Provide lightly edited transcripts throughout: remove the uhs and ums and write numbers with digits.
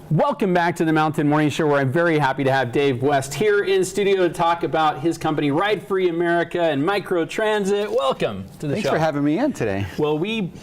Welcome back to the Mountain Morning Show, where I'm very happy to have Dave West here in studio to talk about his company, Ride Free America and MicroTransit. Welcome to the show. Thanks for having me in today. Well, we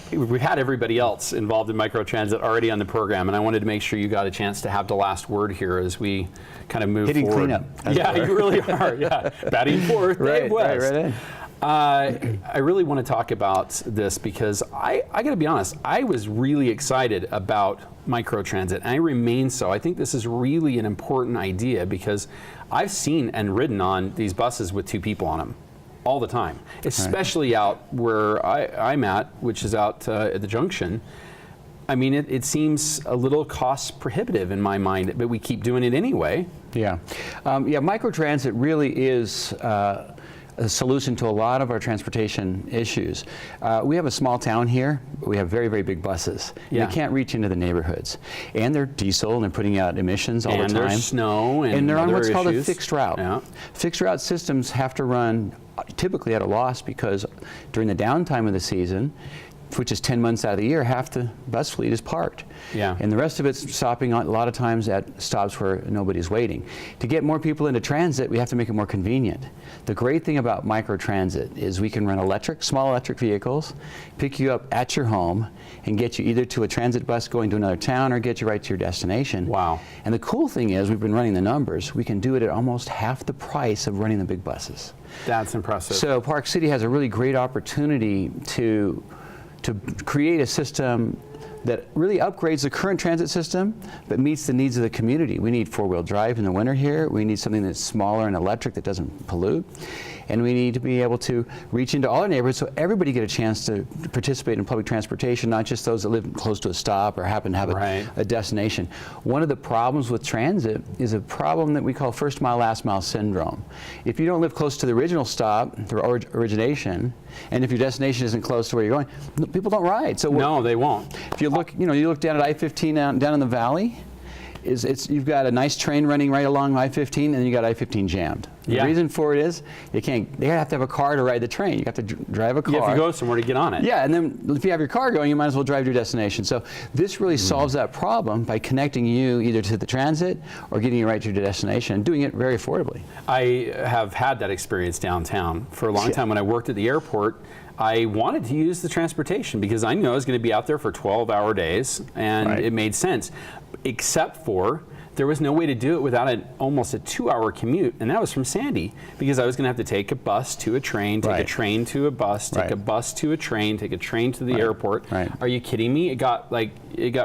had everybody else involved in MicroTransit already on the program, and I wanted to make sure you got a chance to have the last word here as we kind of move Hitting forward. cleanup. Yeah, you really are. Yeah, batting fourth, Dave West. Right in. I really want to talk about this because I got to be honest, I was really excited about MicroTransit, and I remain so. I think this is really an important idea because I've seen and ridden on these buses with two people on them all the time, especially out where I'm at, which is out at the junction. I mean, it seems a little cost prohibitive in my mind, but we keep doing it anyway. Yeah, MicroTransit really is a solution to a lot of our transportation issues. We have a small town here, but we have very, very big buses. Yeah. They can't reach into the neighborhoods. And they're diesel, and they're putting out emissions all the time. And there's snow and they're on other what's called a issues. fixed route. Yeah. Fixed route systems have to run typically at a loss because during the downtime of the season, which is 10 months out of the year, half the bus fleet is parked. Yeah. And the rest of it's stopping a lot of times at stops where nobody's waiting. To get more people into transit, we have to make it more convenient. The great thing about MicroTransit is we can run small electric vehicles, pick you up at your home, and get you either to a transit bus going to another town or get you right to your destination. Wow. And the cool thing is, we've been running the numbers, we can do it at almost half the price of running the big buses. That's impressive. So Park City has a really great opportunity to create a system that really upgrades the current transit system, but meets the needs of the community. We need four-wheel drive in the winter here. We need something that's smaller and electric that doesn't pollute. And we need to be able to reach into all our neighborhoods so everybody get a chance to participate in public transportation, not just those that live close to a stop or happen to have a destination. One of the problems with transit is a problem that we call first mile, last mile syndrome. If you don't live close to the original stop, the origination, and if your destination isn't close to where you're going, people don't ride. So no, they won't. If you look, you look down at I-15 down in the valley, you've got a nice train running right along I-15, and then you got I-15 jammed. The reason for it is they have to have a car to ride the train. You have to drive a car. You have to go somewhere to get on it. Yeah, and then if you have your car going, you might as well drive to your destination. So this really solves that problem by connecting you either to the transit or getting you right to your destination and doing it very affordably. I have had that experience downtown for a long time. When I worked at the airport, I wanted to use the transportation because I knew I was going to be out there for 12-hour days, and it made sense, except for there was no way to do it without almost a 2-hour commute, and that was from Sandy, because I was going to have to take a bus to a train, take a train to a bus, take a bus to a train, take a train to the airport. Are you kidding me? It got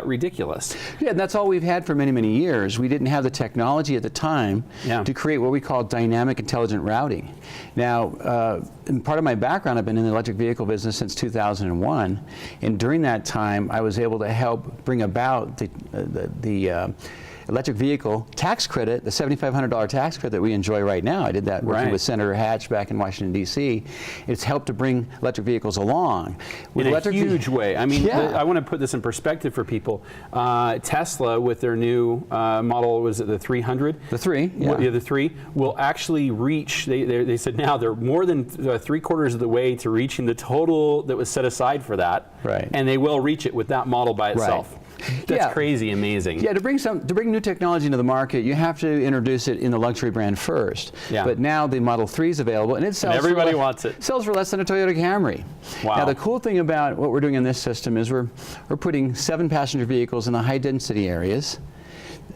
ridiculous. Yeah, and that's all we've had for many, many years. We didn't have the technology at the time to create what we call dynamic intelligent routing. Now, in part of my background, I've been in the electric vehicle business since 2001, and during that time, I was able to help bring about the electric vehicle tax credit, the $7,500 tax credit that we enjoy right now. I did that working with Senator Hatch back in Washington, D.C. It's helped to bring electric vehicles along. In a huge way. I mean, I want to put this in perspective for people. Tesla, with their new model, was it the 300? The 3, the 3 will actually reach, they said now they're more than 3/4 of the way to reaching the total that was set aside for that. And they will reach it with that model by itself. That's crazy amazing. Yeah, to bring new technology into the market, you have to introduce it in the luxury brand first. But now the Model 3 is available, and it sells. And everybody wants it. Sells for less than a Toyota Camry. Wow. Now the cool thing about what we're doing in this system is we're putting 7 passenger vehicles in the high density areas.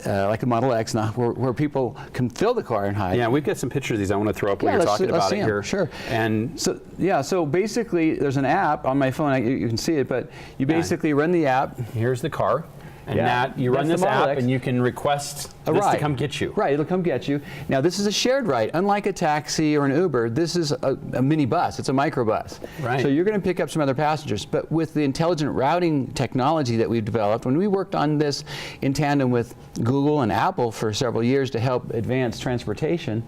Like a Model X now, where people can fill the car and hide. Yeah, we've got some pictures of these I want to throw up when you're talking about it here. Sure. And so basically, there's an app on my phone. You can see it, but you basically run the app. Here's the car. And you run this app and you can request this to come get you. Right, it'll come get you. Now this is a shared ride. Unlike a taxi or an Uber, this is a mini bus. It's a microbus. Right. So you're going to pick up some other passengers. But with the intelligent routing technology that we've developed, when we worked on this in tandem with Google and Apple for several years to help advance transportation,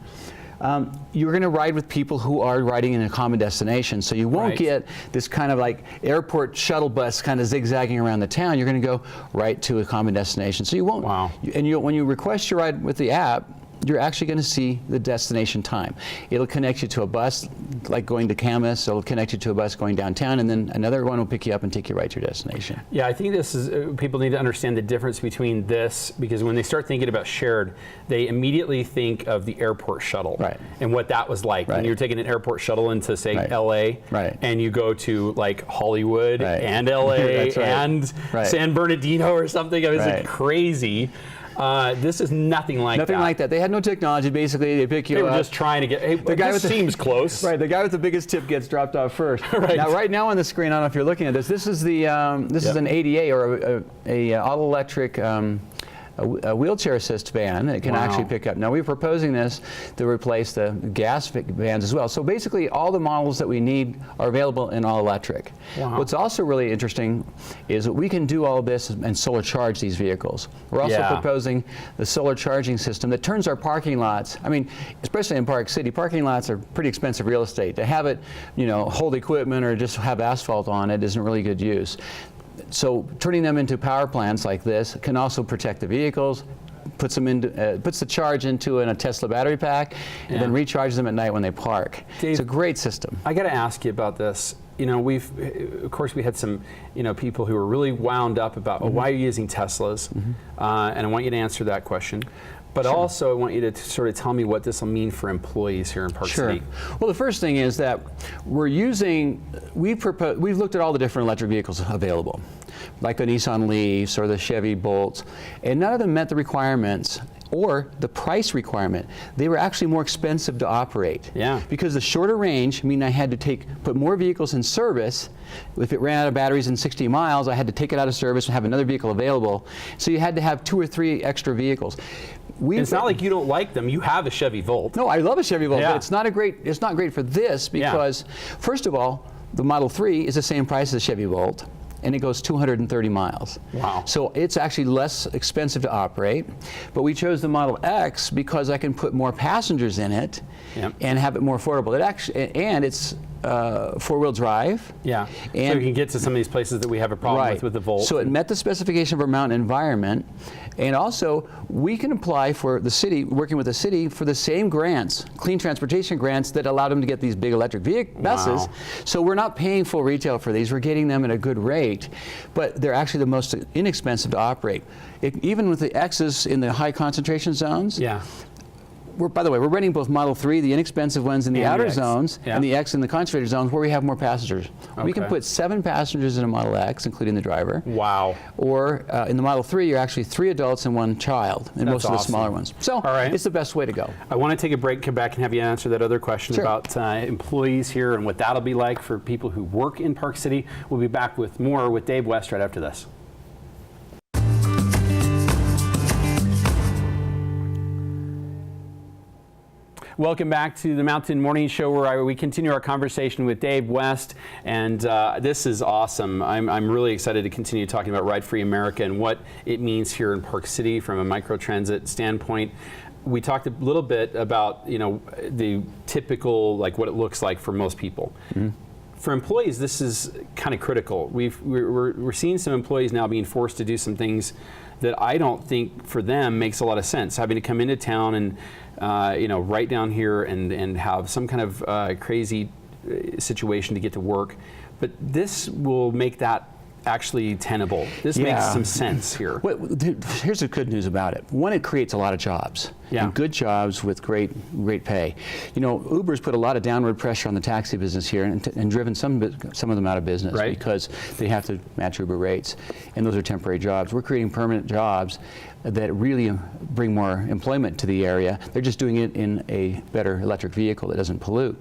you're going to ride with people who are riding in a common destination. So you won't get this kind of like airport shuttle bus kind of zigzagging around the town. You're going to go right to a common destination. So you won't. Wow. And when you request your ride with the app, you're actually going to see the destination time. It'll connect you to a bus, like going to Camas. It'll connect you to a bus going downtown, and then another one will pick you up and take you right to your destination. Yeah, I think this is, people need to understand the difference between this, because when they start thinking about shared, they immediately think of the airport shuttle. Right. And what that was like. Right. When you're taking an airport shuttle into, say, Right. LA, Right. and you go to like Hollywood Right. and LA That's right. and Right. San Bernardino or something. I mean, it's Right. like crazy. This is nothing like that. Nothing like that. They had no technology. Basically, they pick you They up. were just trying to get, hey, The guy this with the- seems close. Right, the guy with the biggest tip gets dropped off first. Right. Now on the screen, I don't know if you're looking at this. This is the this is an ADA, or a auto electric a wheelchair assist van that can Wow. actually pick up. Now we're proposing this to replace the gas vans as well. So basically, all the models that we need are available in all electric. Wow. What's also really interesting is that we can do all of this and solar charge these vehicles. We're also Yeah. proposing the solar charging system that turns our parking lots. I mean, especially in Park City, parking lots are pretty expensive real estate. To have it, hold equipment or just have asphalt on it isn't really good use. So turning them into power plants like this can also protect the vehicles, puts the charge into a Tesla battery pack, and then recharges them at night when they park. Dave, it's a great system. I got to ask you about this. Of course, we had some, people who were really wound up about, why are you using Teslas? And I want you to answer that question. But also, I want you to sort of tell me what this will mean for employees here in Park City. Well, the first thing is that we've looked at all the different electric vehicles available, like the Nissan Leafs or the Chevy Bolts, and none of them met the requirements or the price requirement. They were actually more expensive to operate. Yeah. Because the shorter range mean I had to put more vehicles in service. If it ran out of batteries in 60 miles, I had to take it out of service and have another vehicle available. So you had to have 2 or 3 extra vehicles. It's not like you don't like them. You have a Chevy Volt. No, I love a Chevy Volt, Yeah. but it's not great for this because, first of all, the Model 3 is the same price as the Chevy Volt, and it goes 230 miles. Wow. So it's actually less expensive to operate. But we chose the Model X because I can put more passengers in it and have it more affordable. And it's 4-wheel drive. Yeah. And so you can get to some of these places that we have a problem with the Volt. So it met the specification of our mountain environment. And also, we can apply for the city, working with the city, for the same grants, clean transportation grants that allowed them to get these big electric buses. Wow. So we're not paying full retail for these. We're getting them at a good rate, but they're actually the most inexpensive to operate. Even with the X's in the high concentration zones, by the way, we're renting both Model 3, the inexpensive ones in the outer zones, and the X in the concentrated zones where we have more passengers. We can put 7 passengers in a Model X, including the driver. Wow. Or in the Model 3, you're actually 3 adults and 1 child in most of the smaller ones. So it's the best way to go. I want to take a break, come back and have you answer that other question about employees here and what that'll be like for people who work in Park City. We'll be back with more with Dave West right after this. Welcome back to the Mountain Morning Show, where we continue our conversation with Dave West, and this is awesome. I'm really excited to continue talking about Ride Free America and what it means here in Park City from a microtransit standpoint. We talked a little bit about the typical, like what it looks like for most people. For employees, this is kind of critical. We're seeing some employees now being forced to do some things that I don't think for them makes a lot of sense. Having to come into town and right down here and have some kind of crazy situation to get to work. But this will make that actually tenable. This makes some sense here. Here's the good news about it. One, it creates a lot of jobs. And good jobs with great pay. Uber's put a lot of downward pressure on the taxi business here and driven some of them out of business because they have to match Uber rates. And those are temporary jobs. We're creating permanent jobs that really bring more employment to the area. They're just doing it in a better electric vehicle that doesn't pollute.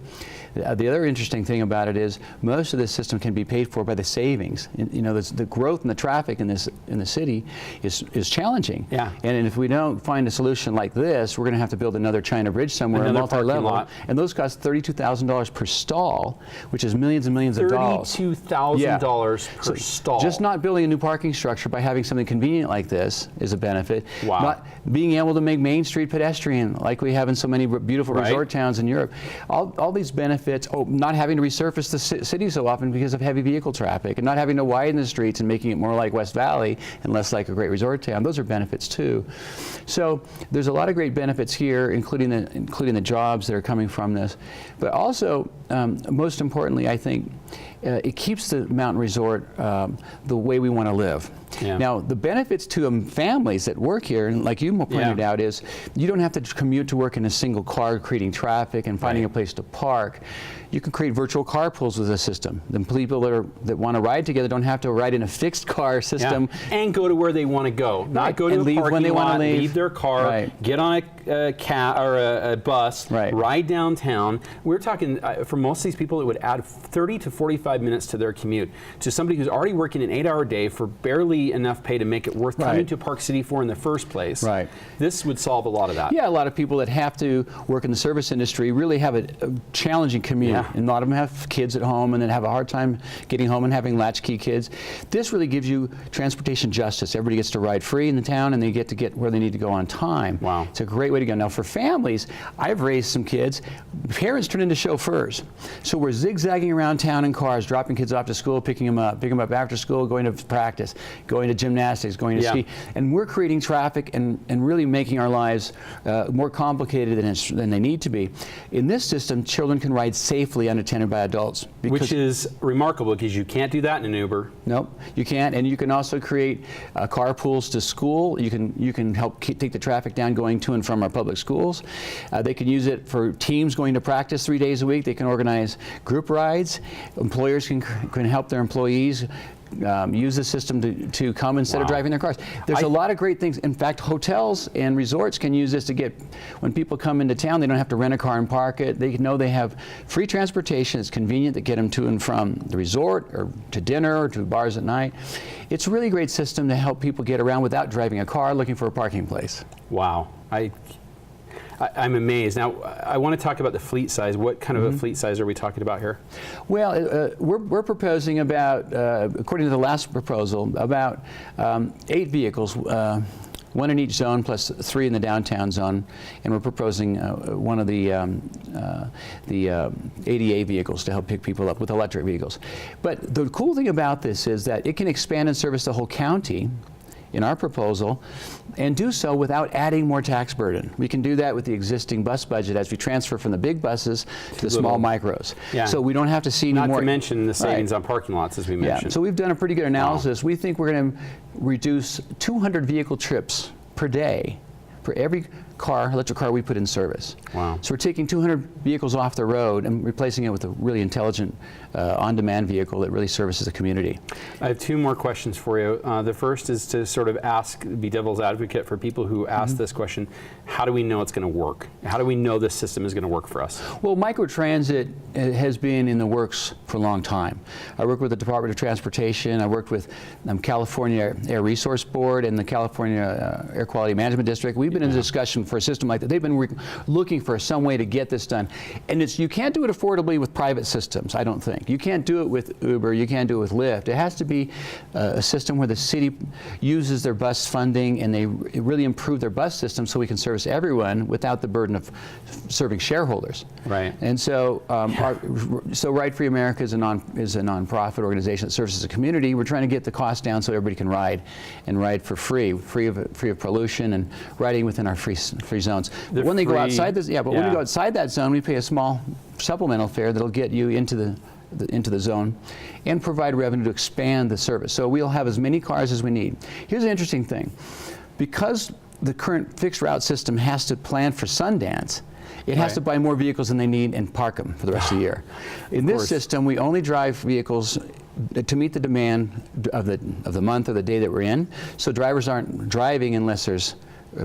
The other interesting thing about it is most of this system can be paid for by the savings. The growth in the traffic in the city is challenging. And if we don't find a solution like this, we're going to have to build another China Bridge somewhere, multi-level, and those cost $32,000 per stall, which is millions and millions of dollars. $32,000 per stall. Just not building a new parking structure by having something convenient like this is a benefit. Wow. Not being able to make Main Street pedestrian like we have in so many beautiful resort towns in Europe. All these benefits benefits. Oh, not having to resurface the city so often because of heavy vehicle traffic, and not having to widen the streets and making it more like West Valley and less like a great resort town. Those are benefits too. So there's a lot of great benefits here, including the jobs that are coming from this. But also, most importantly, I think, it keeps the mountain resort the way we want to live. Yeah. Now, the benefits to families that work here, and like you pointed out, is you don't have to commute to work in a single car, creating traffic and finding a place to park. You can create virtual carpools with the system. The people that want to ride together don't have to ride in a fixed car system. And go to where they want to go. Not go to a parking when they lot, want to leave their car, get on a cab or a bus, ride downtown. We're talking, for most of these people, it would add 30 to 45 minutes to their commute. To somebody who's already working an 8-hour day for barely enough pay to make it worth coming to Park City for in the first place. This would solve a lot of that. Yeah, a lot of people that have to work in the service industry really have a challenging commute. And a lot of them have kids at home and then have a hard time getting home and having latchkey kids. This really gives you transportation justice. Everybody gets to ride free in the town, and they get where they need to go on time. Wow. It's a great way to go. Now, for families, I've raised some kids. Parents turn into chauffeurs. So we're zigzagging around town in cars, dropping kids off to school, picking them up after school, going to practice, going to gymnastics, going to ski. And we're creating traffic and really making our lives more complicated than they need to be. In this system, children can ride safely unattended by adults. Which is remarkable, because you can't do that in an Uber. Nope, you can't. And you can also create carpools to school. You can help take the traffic down going to and from our public schools. They can use it for teams going to practice 3 days a week. They can organize group rides. Employers can help their employees use the system to come instead of driving their cars. There's a lot of great things. In fact, hotels and resorts can use this to get, when people come into town, they don't have to rent a car and park it. They know they have free transportation. It's convenient to get them to and from the resort, or to dinner, or to bars at night. It's a really great system to help people get around without driving a car, looking for a parking place. Wow. I'm amazed. Now, I want to talk about the fleet size. What kind of a fleet size are we talking about here? Well, we're proposing about, according to the last proposal, about 8 vehicles, 1 in each zone plus 3 in the downtown zone, and we're proposing one of the ADA vehicles to help pick people up with electric vehicles. But the cool thing about this is that it can expand and service the whole county in our proposal, and do so without adding more tax burden. We can do that with the existing bus budget as we transfer from the big buses to the small micros. So we don't have to see any more. Not to mention the savings on parking lots, as we mentioned. So we've done a pretty good analysis. We think we're going to reduce 200 vehicle trips per day for every electric car we put in service. Wow. So we're taking 200 vehicles off the road and replacing it with a really intelligent on-demand vehicle that really services the community. I have 2 more questions for you. The first is to sort of be devil's advocate for people who ask this question: how do we know it's going to work? How do we know this system is going to work for us? Well, MicroTransit has been in the works for a long time. I work with the Department of Transportation. I worked with California Air Resource Board and the California Air Quality Management District. We've been in a discussion for a system like that. They've been looking for some way to get this done. And you can't do it affordably with private systems, I don't think. You can't do it with Uber. You can't do it with Lyft. It has to be a system where the city uses their bus funding and they really improve their bus system so we can service everyone without the burden of serving shareholders. Right. And so, Ride Free America is a nonprofit organization that services the community. We're trying to get the cost down so everybody can ride for free of pollution, and riding within our free zones. But when they go outside this, when we go outside that zone, we pay a small supplemental fare that'll get you into the zone and provide revenue to expand the service. So we'll have as many cars as we need. Here's an interesting thing. Because the current fixed route system has to plan for Sundance, it has to buy more vehicles than they need and park them for the rest of the year. In this system, we only drive vehicles to meet the demand of the month or the day that we're in. So drivers aren't driving unless there's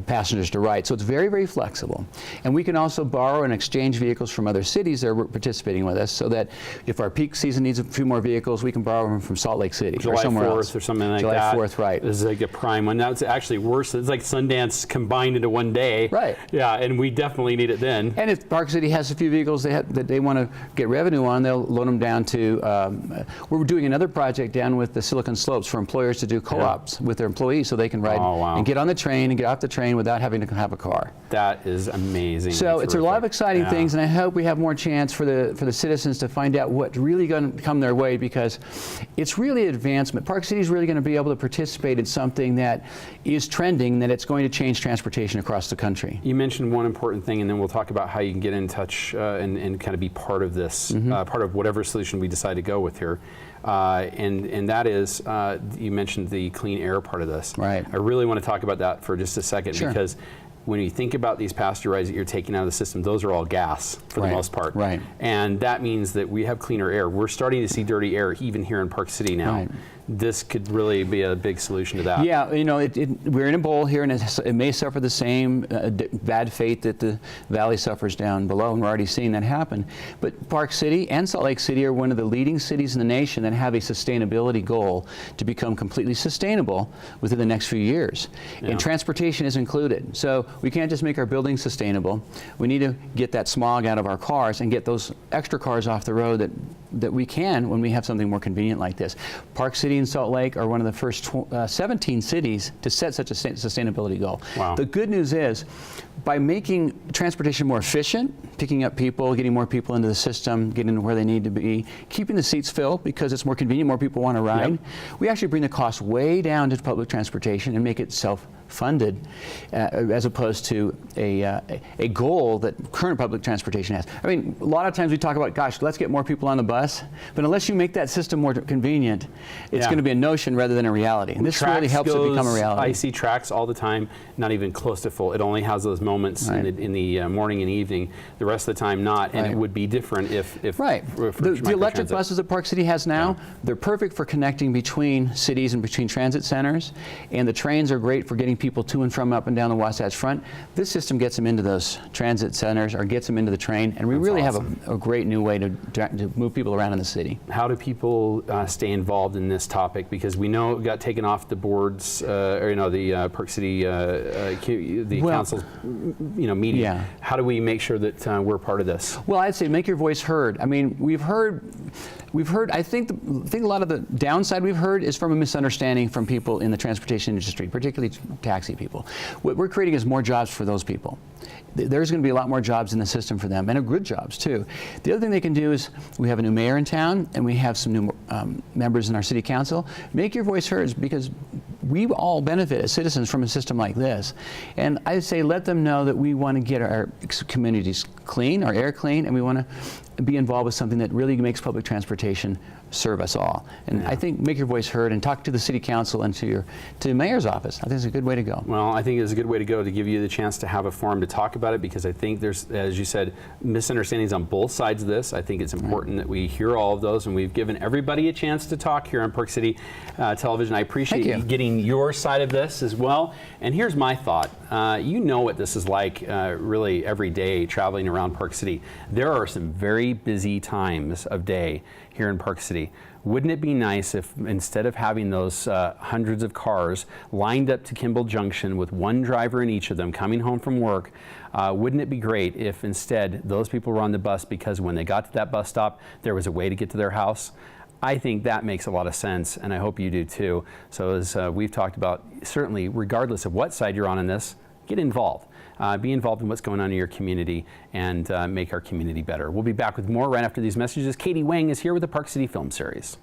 passengers to ride. So it's very, very flexible. And we can also borrow and exchange vehicles from other cities that are participating with us, so that if our peak season needs a few more vehicles, we can borrow them from Salt Lake City or somewhere else. Or something like July that. July 4th, right. This is like a prime one. Now it's actually worse. It's like Sundance combined into one day. Right. Yeah, and we definitely need it then. And if Park City has a few vehicles that they want to get revenue on, they'll loan them down to, we're doing another project down with the Silicon Slopes for employers to do co-ops with their employees so they can ride and get on the train and get off the train train without having to have a car. That is amazing. So it's a lot of exciting Yeah. things, and I hope we have more chance for the citizens to find out what's really going to come their way, because it's really advancement. Park City is really going to be able to participate in something that is trending, that it's going to change transportation across the country. You mentioned one important thing, and then we'll talk about how you can get in touch and kind of be part of this, part of whatever solution we decide to go with here. And that is, you mentioned the clean air part of this. Right. I really want to talk about that for just a second, Sure. because when you think about these passenger rides that you're taking out of the system, those are all gas for the most part. Right. And that means that we have cleaner air. We're starting to see dirty air even here in Park City now. Right. This could really be a big solution to that. Yeah, you know, we're in a bowl here, and it may suffer the same bad fate that the valley suffers down below, and we're already seeing that happen. But Park City and Salt Lake City are one of the leading cities in the nation that have a sustainability goal to become completely sustainable within the next few years. Yeah. And transportation is included. So we can't just make our buildings sustainable. We need to get that smog out of our cars and get those extra cars off the road that we can when we have something more convenient like this. Park City and Salt Lake are one of the first 17 cities to set such a sustainability goal. Wow. The good news is, by making transportation more efficient, picking up people, getting more people into the system, getting to where they need to be, keeping the seats filled because it's more convenient, more people want to ride, Yep. we actually bring the cost way down to public transportation and make it self-funded, as opposed to a goal that current public transportation has. I mean, a lot of times we talk about, gosh, let's get more people on the bus, but unless you make that system more convenient, it's Yeah. going to be a notion rather than a reality. And this really helps it become a reality. I see tracks all the time, not even close to full. It only has those moments Right. in the morning and evening. The rest of the time, not. And Right. it would be different if Right. for The electric MicroTransit. buses that Park City has now, they're perfect for connecting between cities and between transit centers. And the trains are great for getting people to and from up and down the Wasatch Front. This system gets them into those transit centers or gets them into the train. And we That's really awesome. have a great new way to move people around in the city. How do people stay involved in this topic? Because we know it got taken off the boards, or the Park City, the Well, council's, meeting. yeah. How do we make sure that we're part of this? Well, I'd say make your voice heard. I mean, we've heard. I think a lot of the downside we've heard is from a misunderstanding from people in the transportation industry, particularly taxi people. What we're creating is more jobs for those people. There's going to be a lot more jobs in the system for them, and good jobs too. The other thing they can do is, we have a new mayor in town, and we have some new members in our city council. Make your voice heard, because we all benefit as citizens from a system like this. And I'd say let them know that we want to get our communities clean, our air clean, and we want to be involved with something that really makes public transportation serve us all. And I think make your voice heard and talk to the city council and to the mayor's office. I think it's a good way to go. Well, I think it's a good way to go, to give you the chance to have a forum to talk about it, because I think there's, as you said, misunderstandings on both sides of this. I think it's important that we hear all of those, and we've given everybody a chance to talk here on Park City Television. I appreciate you getting your side of this as well. And here's my thought. You know what this is like really every day traveling around Park City. There are some very busy times of day here in Park City. Wouldn't it be nice if, instead of having those hundreds of cars lined up to Kimball Junction with one driver in each of them coming home from work, wouldn't it be great if instead those people were on the bus because when they got to that bus stop, there was a way to get to their house? I think that makes a lot of sense, and I hope you do too. So as we've talked about, certainly regardless of what side you're on in this, get involved. Be involved in what's going on in your community and make our community better. We'll be back with more right after these messages. Katie Wang is here with the Park City Film Series.